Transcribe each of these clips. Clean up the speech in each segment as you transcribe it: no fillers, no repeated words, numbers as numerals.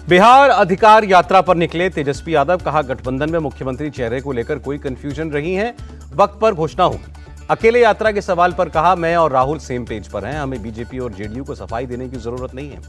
बिहार अधिकार यात्रा पर निकले तेजस्वी यादव, कहा गठबंधन में मुख्यमंत्री चेहरे को लेकर कोई कंफ्यूजन रही है, वक्त पर घोषणा होगी। अकेले यात्रा के सवाल पर कहा, मैं और राहुल सेम पेज पर हैं, हमें बीजेपी और जेडीयू को सफाई देने की जरूरत नहीं है।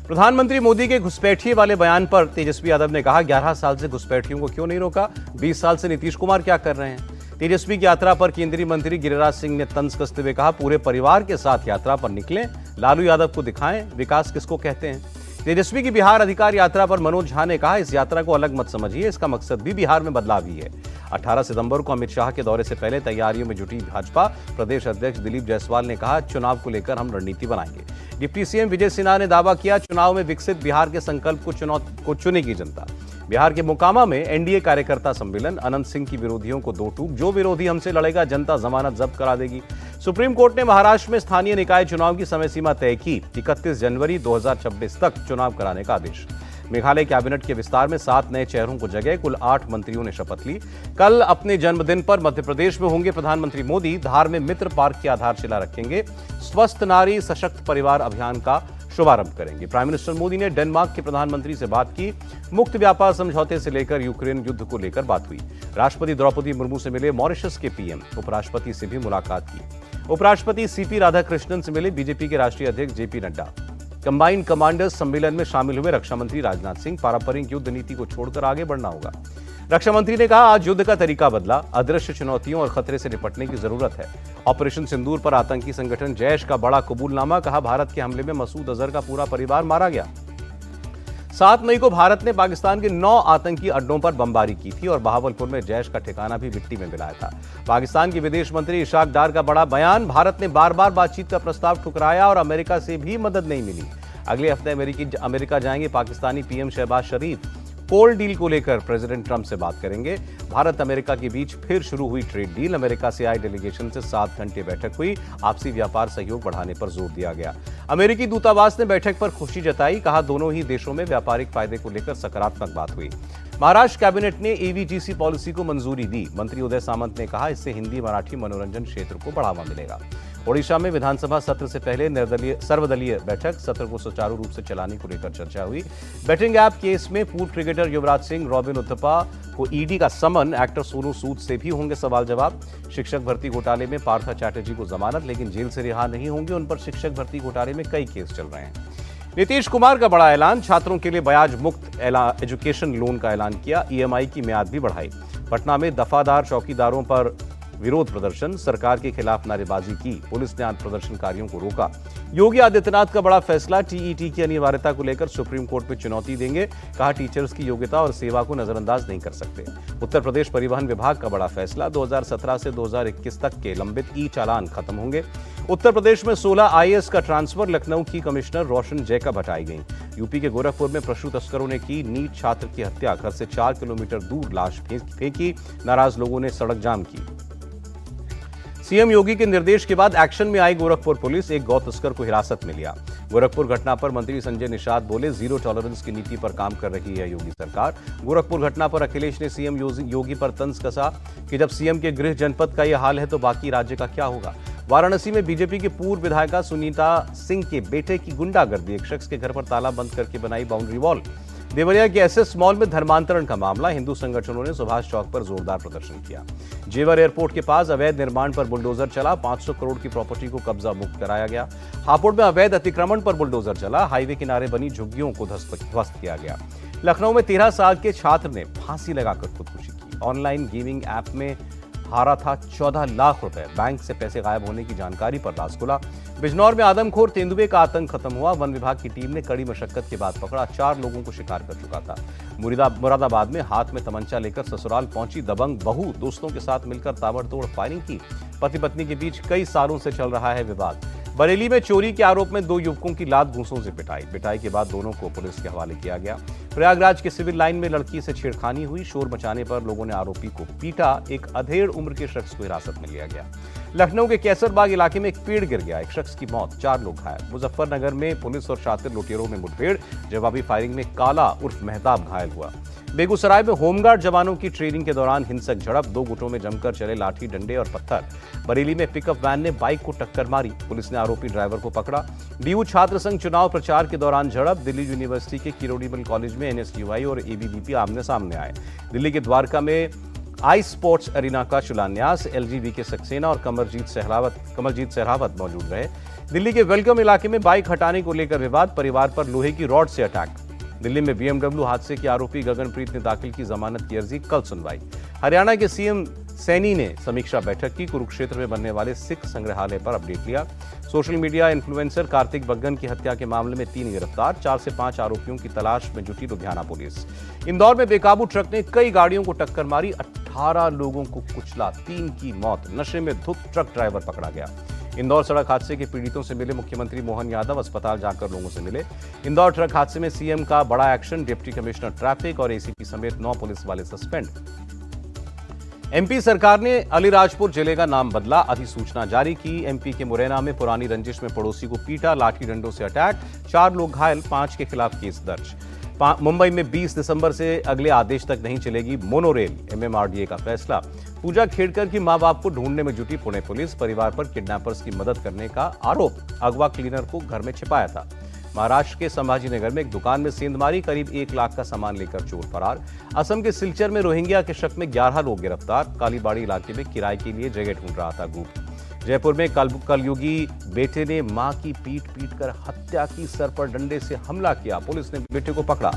प्रधानमंत्री मोदी के घुसपैठिए वाले बयान पर तेजस्वी यादव ने कहा, 11 साल से घुसपैठियों को क्यों नहीं रोका, 20 साल से नीतीश कुमार क्या कर रहे हैं। तेजस्वी की यात्रा पर केंद्रीय मंत्री गिरिराज सिंह ने तंज कसते हुए कहा, पूरे परिवार के साथ यात्रा पर निकलें, लालू यादव को दिखाएं विकास किसको कहते हैं। तेजस्वी की बिहार अधिकार यात्रा पर मनोज झा ने कहा, इस यात्रा को अलग मत समझिए, इसका मकसद भी बिहार में बदलाव ही है। 18 सितंबर को अमित शाह के दौरे से पहले तैयारियों में जुटी भाजपा। प्रदेश अध्यक्ष दिलीप जायसवाल ने कहा, चुनाव को लेकर हम रणनीति बनाएंगे। डिप्टी सीएम विजय सिन्हा ने दावा किया, चुनाव में विकसित बिहार के संकल्प को चुनेगी जनता। बिहार के मोकामा में एनडीए कार्यकर्ता सम्मेलन, अनंत सिंह की विरोधियों को दो टूक, जो विरोधी हमसे लड़ेगा जनता जमानत जब्त करा देगी। सुप्रीम कोर्ट ने महाराष्ट्र में स्थानीय निकाय चुनाव की समय सीमा तय की, 31 जनवरी 2026 तक चुनाव कराने का आदेश। मेघालय कैबिनेट के विस्तार में 7 नए चेहरों को जगह, कुल 8 मंत्रियों ने शपथ ली। कल अपने जन्मदिन पर मध्य प्रदेश में होंगे प्रधानमंत्री मोदी, धार में मित्र पार्क की आधारशिला रखेंगे। स्वस्थ नारी सशक्त परिवार अभियान का शुभारंभ करेंगे। प्राइम मिनिस्टर मोदी ने डेनमार्क के प्रधानमंत्री से बात की, मुक्त व्यापार समझौते से लेकर यूक्रेन युद्ध को लेकर बात हुई। राष्ट्रपति द्रौपदी मुर्मू से मिले मॉरिशस के पीएम, उपराष्ट्रपति से भी मुलाकात की। उपराष्ट्रपति सीपी राधाकृष्णन से मिले बीजेपी के राष्ट्रीय अध्यक्ष जेपी नड्डा। कंबाइंड कमांडर्स सम्मेलन में शामिल हुए रक्षा मंत्री राजनाथ सिंह, पारंपरिक युद्ध नीति को छोड़कर आगे बढ़ना होगा। रक्षा मंत्री ने कहा, आज युद्ध का तरीका बदला, अदृश्य चुनौतियों और खतरे से निपटने की जरूरत है। ऑपरेशन सिंदूर पर आतंकी संगठन जैश का बड़ा कबूलनामा, कहा भारत के हमले में मसूद अजहर का पूरा परिवार मारा गया। 7 मई को भारत ने पाकिस्तान के 9 आतंकी अड्डों पर बमबारी की थी और बहावलपुर में जैश का ठिकाना भी मिट्टी में मिलाया था। पाकिस्तान के विदेश मंत्री इशाक डार का बड़ा बयान, भारत ने बार बार बातचीत का प्रस्ताव ठुकराया और अमेरिका से भी मदद नहीं मिली। अगले हफ्ते अमेरिका जाएंगे पाकिस्तानी पीएम शहबाज शरीफ। कोल डील को लेकर प्रेसिडेंट ट्रंप से बात करेंगे। भारत अमेरिका के बीच फिर शुरू हुई ट्रेड डील, अमेरिका से आए डेलीगेशन से 7 घंटे बैठक हुई, आपसी व्यापार सहयोग बढ़ाने पर जोर दिया गया। अमेरिकी दूतावास ने बैठक पर खुशी जताई, कहा दोनों ही देशों में व्यापारिक फायदे को लेकर सकारात्मक बात हुई। महाराष्ट्र कैबिनेट ने एवीजीसी पॉलिसी को मंजूरी दी, मंत्री उदय सामंत ने कहा, इससे हिंदी मराठी मनोरंजन क्षेत्र को बढ़ावा मिलेगा। ओडिशा में विधानसभा सत्र से पहले सर्वदलीय बैठक, सत्र को सुचारू रूप से चलाने को लेकर चर्चा हुई। बैटिंग ऐप केस में पूर्व क्रिकेटर युवराज सिंह, रॉबिन उथप्पा को ईडी का समन, एक्टर सोनू सूद से भी होंगे सवाल जवाब। शिक्षक भर्ती घोटाले में पार्थ चैटर्जी को जमानत, लेकिन जेल से रिहा नहीं होंगे, उन पर शिक्षक भर्ती घोटाले में कई केस चल रहे हैं। नीतीश कुमार का बड़ा ऐलान, छात्रों के लिए ब्याज मुक्त एजुकेशन लोन का ऐलान किया, ईएमआई की म्याद भी बढ़ाई। पटना में दफादार चौकीदारों पर विरोध प्रदर्शन, सरकार के खिलाफ नारेबाजी की, पुलिस ने आज प्रदर्शनकारियों को रोका। योगी आदित्यनाथ का बड़ा फैसला, टीईटी की अनिवार्यता को लेकर सुप्रीम कोर्ट में चुनौती देंगे, कहा टीचर्स की योग्यता और सेवा को नजरअंदाज नहीं कर सकते। उत्तर प्रदेश परिवहन विभाग का बड़ा फैसला, 2017 से 2021 तक के लंबित ई चालान खत्म होंगे। उत्तर प्रदेश में 16 आईएएस का ट्रांसफर, लखनऊ की कमिश्नर रोशन जैकब हटाई गई। यूपी के गोरखपुर में पशु तस्करों ने की नीट छात्र की हत्या, घर से 4 किलोमीटर दूर लाश फेंकी, नाराज लोगों ने सड़क जाम की। सीएम योगी के निर्देश के बाद एक्शन में आई गोरखपुर पुलिस, एक गौ तस्कर को हिरासत में लिया। गोरखपुर घटना पर मंत्री संजय निषाद बोले, जीरो टॉलरेंस की नीति पर काम कर रही है योगी सरकार। गोरखपुर घटना पर अखिलेश ने सीएम योगी पर तंज कसा कि जब सीएम के गृह जनपद का यह हाल है तो बाकी राज्य का क्या होगा। वाराणसी में बीजेपी की पूर्व विधायिका सुनीता सिंह के बेटे की गुंडागर्दी, एक शख्स के घर पर ताला बंद करके बनाई बाउंड्री वॉल। देवरिया के एसएस मॉल में धर्मांतरण का मामला, हिंदू संगठनों ने सुभाष चौक पर जोरदार प्रदर्शन किया। जेवर एयरपोर्ट के पास अवैध निर्माण पर बुलडोजर चला, 500 करोड़ की प्रॉपर्टी को कब्जा मुक्त कराया गया। हापुड़ में अवैध अतिक्रमण पर बुलडोजर चला, हाईवे किनारे बनी झुग्गियों को ध्वस्त किया गया। लखनऊ में 13 साल के छात्र ने फांसी लगाकर खुदकुशी की, ऑनलाइन गेमिंग ऐप में हारा था 14 लाख रुपए, बैंक से पैसे गायब होने की जानकारी पर राज खुला। बिजनौर में आदमखोर तेंदुए का आतंक खत्म हुआ, वन विभाग की टीम ने कड़ी मशक्कत के बाद पकड़ा, 4 लोगों को शिकार कर चुका था। मुरादाबाद में हाथ में तमंचा लेकर ससुराल पहुंची दबंग बहू, दोस्तों के साथ मिलकर ताबड़तोड़ फायरिंग की। पति पत्नी के बीच कई सालों से चल रहा है विवाद। बरेली में चोरी के आरोप में 2 युवकों की लात घूंसों से पिटाई के बाद दोनों को पुलिस के हवाले किया गया। प्रयागराज के सिविल लाइन में लड़की से छेड़खानी हुई, शोर मचाने पर लोगों ने आरोपी को पीटा, एक अधेड़ उम्र के शख्स को हिरासत में लिया गया। लखनऊ के कैसरबाग इलाके में एक पेड़ गिर गया, एक शख्स की मौत, 4 लोग घायल। मुजफ्फरनगर में पुलिस और शातिर लुटेरों में मुठभेड़, जवाबी फायरिंग में काला उर्फ मेहताब घायल हुआ। बेगूसराय में होमगार्ड जवानों की ट्रेनिंग के दौरान हिंसक झड़प, 2 गुटों में जमकर चले लाठी डंडे और पत्थर। बरेली में पिकअप वैन ने बाइक को टक्कर मारी, पुलिस ने आरोपी ड्राइवर को पकड़ा। डीयू छात्र संघ चुनाव प्रचार के दौरान झड़प, दिल्ली यूनिवर्सिटी के किरोड़ीमल कॉलेज में एनएसयूआई और एबीवीपी आमने सामने आए। दिल्ली के द्वारका में आई स्पोर्ट्स एरिना का शिलान्यास, एलजीबी सक्सेना और कमरजीत सहरावत मौजूद रहे। दिल्ली के वेलकम इलाके में बाइक हटाने को लेकर विवाद, परिवार पर लोहे की रॉड से अटैक। दिल्ली में बीएमडब्ल्यू हादसे के आरोपी गगनप्रीत ने दाखिल की जमानत की अर्जी, कल सुनवाई। हरियाणा के सीएम सैनी ने समीक्षा बैठक की, कुरुक्षेत्र में बनने वाले सिख संग्रहालय पर अपडेट लिया। सोशल मीडिया इन्फ्लुएंसर कार्तिक बग्गन की हत्या के मामले में 3 गिरफ्तार, 4 से 5 आरोपियों की तलाश में जुटी लुधियाना पुलिस। इंदौर में बेकाबू ट्रक ने कई गाड़ियों को टक्कर मारी, 18 लोगों को कुचला, 3 की मौत। नशे में धुत ट्रक ड्राइवर पकड़ा गया। इंदौर सड़क हादसे के पीड़ितों से मिले मुख्यमंत्री मोहन यादव, अस्पताल जाकर लोगों से मिले। इंदौर ट्रक हादसे में सीएम का बड़ा एक्शन, डिप्टी कमिश्नर ट्रैफिक और एसीपी समेत 9 पुलिस वाले सस्पेंड। एमपी सरकार ने अलीराजपुर जिले का नाम बदला, अधिसूचना जारी की। एमपी के मुरैना में पुरानी रंजिश में पड़ोसी को पीटा, लाठी डंडों से अटैक, 4 लोग घायल, 5 के खिलाफ केस दर्ज। मुंबई में 20 दिसंबर से अगले आदेश तक नहीं चलेगी मोनोरेल, एमएमआरडीए का फैसला। पूजा खेड़कर की मां बाप को ढूंढने में जुटी पुणे पुलिस, परिवार पर किडनैपर्स की मदद करने का आरोप, अगवा क्लीनर को घर में छिपाया था। महाराष्ट्र के संभाजीनगर में एक दुकान में सेंधमारी, करीब 1 लाख का सामान लेकर चोर फरार। असम के सिलचर में रोहिंग्या के शक में 11 लोग गिरफ्तार, कालीबाड़ी इलाके में किराए के लिए जगह ढूंढ रहा था ग्रुप। जयपुर में कलयुगी बेटे ने मां की पीट कर हत्या की, सर पर डंडे से हमला किया, पुलिस ने बेटे को पकड़ा।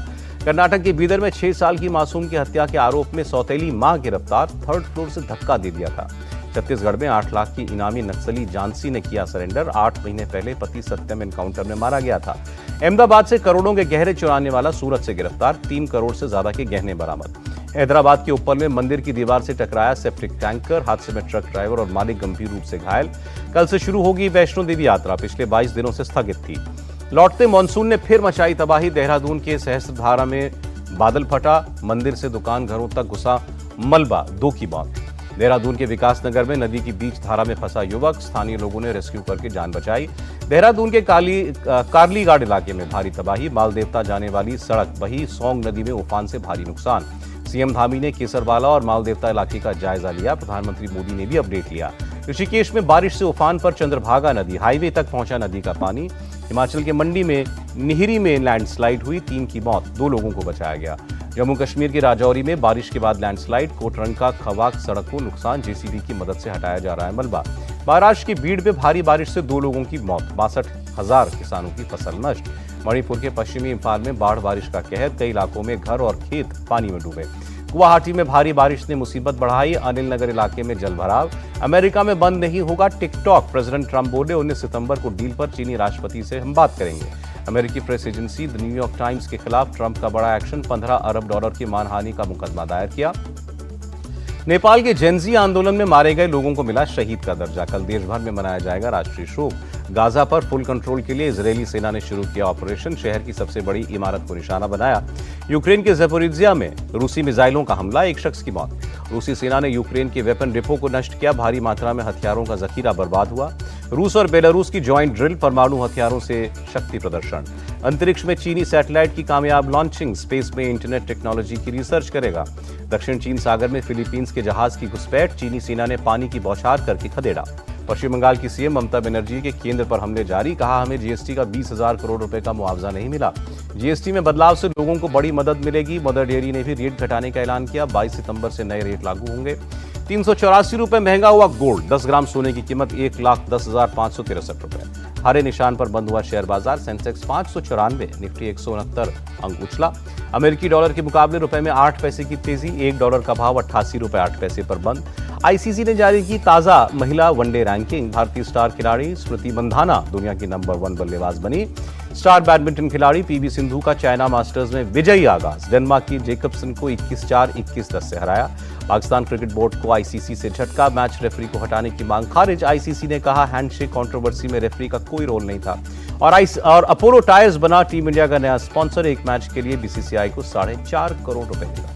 कर्नाटक के बीदर में 6 साल की मासूम की हत्या के आरोप में सौतेली मां गिरफ्तार, 3rd फ्लोर से धक्का दे दिया था। छत्तीसगढ़ में 8 लाख की इनामी नक्सली जानसी ने किया सरेंडर, 8 महीने पहले पति सत्यम एनकाउंटर में मारा गया था। अहमदाबाद से करोड़ों के गहरे चुराने वाला सूरत से गिरफ्तार, 3 करोड़ से ज्यादा के गहने बरामद। हैदराबाद के उप्पल में मंदिर की दीवार से टकराया सेप्टिक टैंकर, हादसे में ट्रक ड्राइवर और मालिक गंभीर रूप से घायल। कल से शुरू होगी वैष्णो देवी यात्रा, पिछले 22 दिनों से स्थगित थी। लौटते मानसून ने फिर मचाई तबाही, देहरादून के सहस्त्रधारा में बादल फटा, मंदिर से दुकान घरों तक घुसा मलबा, 2 की मौत। देहरादून के विकासनगर में नदी की बीच धारा में फंसा युवक, स्थानीय लोगों ने रेस्क्यू करके जान बचाई। देहरादून के कार्लीघाट इलाके में भारी तबाही, माल देवता जाने वाली सड़क बही, सौंग नदी में उफान से भारी नुकसान। सीएम धामी ने केसरवाला और मालदेवता इलाके का जायजा लिया, प्रधानमंत्री मोदी ने भी अपडेट लिया। ऋषिकेश में बारिश से उफान पर चंद्रभागा नदी, हाईवे तक पहुंचा नदी का पानी। हिमाचल के मंडी में निहरी में लैंडस्लाइड हुई, 3 की मौत, 2 लोगों को बचाया गया। जम्मू कश्मीर के राजौरी में बारिश के बाद लैंडस्लाइड, कोटरंका खवाक सड़क को नुकसान, जेसीबी की मदद से हटाया जा रहा है मलबा। महाराष्ट्र की भीड़ में भारी बारिश से 2 लोगों की मौत, 62,000 किसानों की फसल नष्ट। मणिपुर के पश्चिमी इंफाल में बाढ़ बारिश का कहर, कई इलाकों में घर और खेत पानी में डूबे। गुवाहाटी में भारी बारिश ने मुसीबत बढ़ाई, अनिल नगर इलाके में जलभराव। अमेरिका में बंद नहीं होगा टिकटॉक, प्रेसिडेंट ट्रंप बोले 19 सितंबर को डील पर चीनी राष्ट्रपति से हम बात करेंगे। अमेरिकी press agency the New York times के खिलाफ ट्रंप का बड़ा एक्शन, 15 अरब डॉलर की मानहानि का मुकदमा दायर किया। नेपाल के जेनजी आंदोलन में मारे गए लोगों को मिला शहीद का दर्जा, कल देश भर में मनाया जाएगा राष्ट्रीय शोक। गाजा पर फुल कंट्रोल के लिए इजरायली सेना ने शुरू किया ऑपरेशन, शहर की सबसे बड़ी इमारत को निशाना बनाया। यूक्रेन के ज़पोरिज्जिया में रूसी मिसाइलों का हमला, 1 शख्स की मौत। रूसी सेना ने यूक्रेन के वेपन डिपो को नष्ट किया, भारी मात्रा में हथियारों का जखीरा बर्बाद हुआ। रूस और बेलारूस की ज्वाइंट ड्रिल, परमाणु हथियारों से शक्ति प्रदर्शन। अंतरिक्ष में चीनी सैटेलाइट की कामयाब लॉन्चिंग, स्पेस में इंटरनेट टेक्नोलॉजी की रिसर्च करेगा। दक्षिण चीन सागर में फिलीपींस के जहाज की घुसपैठ, चीनी सेना ने पानी की बौछार करके खदेड़ा। पश्चिम बंगाल की सीएम ममता बनर्जी के केंद्र पर हमले जारी, कहा हमें जीएसटी का 20,000 करोड़ रुपए का मुआवजा नहीं मिला। जीएसटी में बदलाव से लोगों को बड़ी मदद मिलेगी, मदर डेयरी ने भी रेट घटाने का ऐलान किया, 22 सितंबर से नए रेट लागू होंगे। 384 रुपए महंगा हुआ गोल्ड, 10 ग्राम सोने की कीमत 1,10,563 रुपए। हरे निशान पर बंद हुआ शेयर बाजार, सेंसेक्स 594, निफ्टी 169 अंक उछला। अमेरिकी डॉलर के मुकाबले रुपए में 8 पैसे की तेजी, $1 का भाव 88 रुपए 8 पैसे पर बंद। आईसीसी ने जारी की ताजा महिला वनडे रैंकिंग, भारतीय स्टार खिलाड़ी स्मृति मंधाना दुनिया की नंबर 1 बल्लेबाज बनी। स्टार बैडमिंटन खिलाड़ी पीवी सिंधु का चाइना मास्टर्स में विजयी आगाज, डेनमार्क की जेकबसन को 21-4, 21-10 से हराया। पाकिस्तान क्रिकेट बोर्ड को आईसीसी से झटका, मैच रेफरी को हटाने की मांग खारिज। आईसीसी ने कहा हैंडशेक कंट्रोवर्सी में रेफरी का कोई रोल नहीं था। और अपोलो टायर्स बना टीम इंडिया का नया स्पॉन्सर, एक मैच के लिए बीसीसीआई को 4.5 करोड़ रुपए मिला।